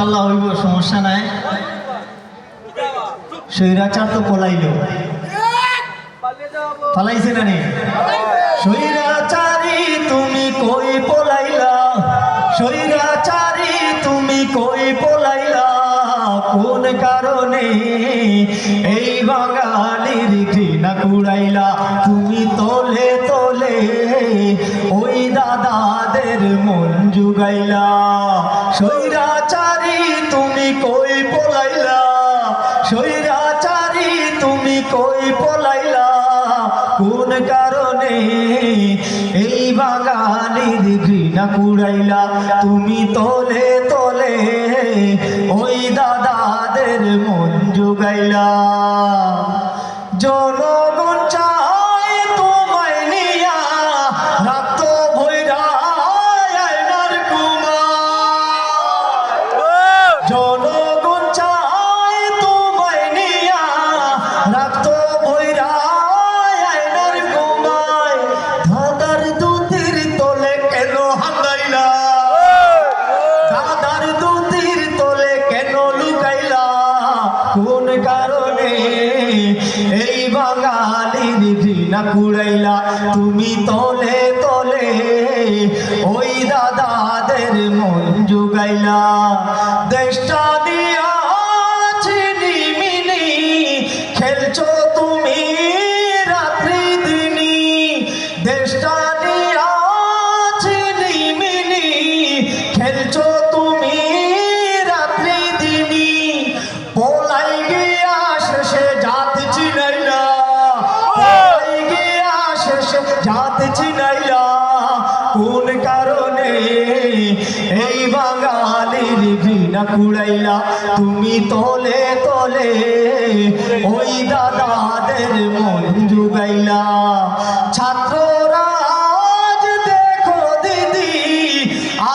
ইনশাল্লাহ হইব, সমস্যা নাই। স্বৈরাচার তো পলাইল, পালাইছে না নি? স্বৈরাচারী তুমি কই পলাইলা, স্বৈরাচারী তুমি কই পলাইলা, কোন কারণে এই বাঙালির ঘৃণা কুড়াইলা? তুমি তলে তলে ওই দাদাদের মন জুগাইলা। স্বৈরাচারী তুমি কই পলাইলা, স্বৈরাচারী তুমি কই পলাইলা, কোন কারণে এই বাঙালির ঘৃণা কুড়াইলা? তুমি তলে তলে ওই দাদাদের মন জুগাইলা। জনগণ চায় তোমায় নিয়া রাত ভৈরা আয়নার কুমার, জনগণ চায় তোমায় নিয়া রাত ভৈরা আয়নার কুমার। দাদার দুধের তলে কেন হাঙ্গাইলা, দাদার দুধের তলে কেন লুকাইলা? কোন কারণে এই বাঙালির ঘৃণা কুড়াইলা? তুমি তলে তলে ওই দাদাদের মন জুগাইলা। দেশটা দিয়া ছিনিমিনি খেলছো তুমি রাত্রি দিনি, দেশটা দিয়া ছিনিমিনি খেলছো তুমি রাত্রি দিনি। পলাই গিয়া শেষে জাত চিনাইলা, পলাই গিয়া শেষে জাত চিনাইলা। কোন কারণে এই বাঙালির ঘৃণা কুড়াইলা? তুমি তলে তলে ওই দাদাদের মন জুগাইলা। ছাত্ররা আজ দেখো দিদি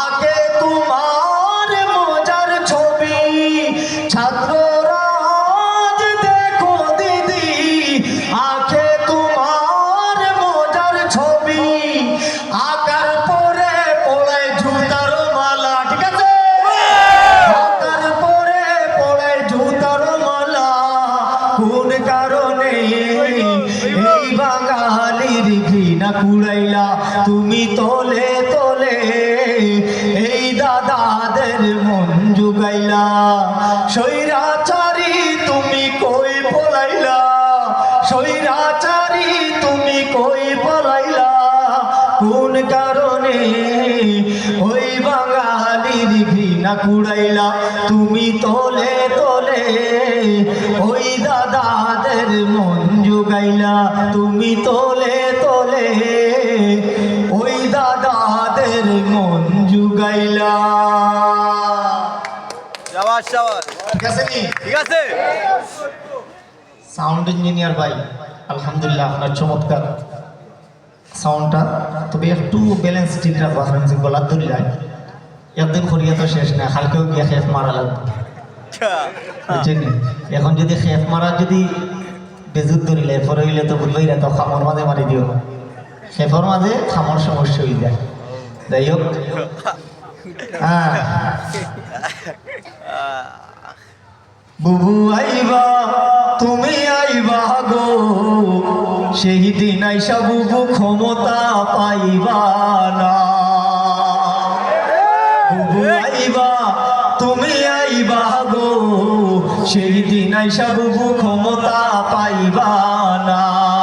আগে তোমার মজার ছবি, ছাত্ররা আজ দেখো দিদি আগে তোমার মজার ছবি। আকার পরে পড়ায় জুতার মালা, ঠিক আছে? আকার পরে পড়ায় জুতার মালা। কোন কারণে এই বাঙালির ঘৃণা কুড়াইলা? তুমি তলে তলে এই দাদাদের মন জুগাইলা। স্বৈরাচারী তুমি কই পলাইলা, স্বৈরাচারী তুমি কই পলাইলা? কোন কারণে ওই বাঙালির ঘৃণা কুড়াইলা? তুমি তলে তলে ওই দাদাদের মন জুগাইলা। তুমি তলে তলে ওই দাদাদের মন জুগাইলা। শাবাশ শাবাশ, ঠিক আছে নি? ঠিক আছে। সাউন্ড ইঞ্জিনিয়ার ভাই, আলহামদুলিল্লাহ আপনার চমৎকার সাউন্ডটা, তবে একটু ব্যালেন্স ঠিক রাখবো। আপনার গলার ধরে যায়, একদিন করিয়া তো শেষ না, কালকেও গিয়া খেফ মারা লাগবে, বুঝছেন? এখন যদি খেফ মারা যদি বেজুত ধরিলে এরপরে হইলে তো বুঝবই না, তো খামর মাঝে মারি দিও, খেফর মাঝে খামর সমস্যা হয়ে যায়। যাই হোক, হ্যাঁ, বুবু আইবা তুমি আইবা গো, সেই দিন আইসা বুবু ক্ষমতা পাইবা না। বুবু আইবা তুমি আইবা গো, সেই দিন আইসা বুবু ক্ষমতা পাইবা না।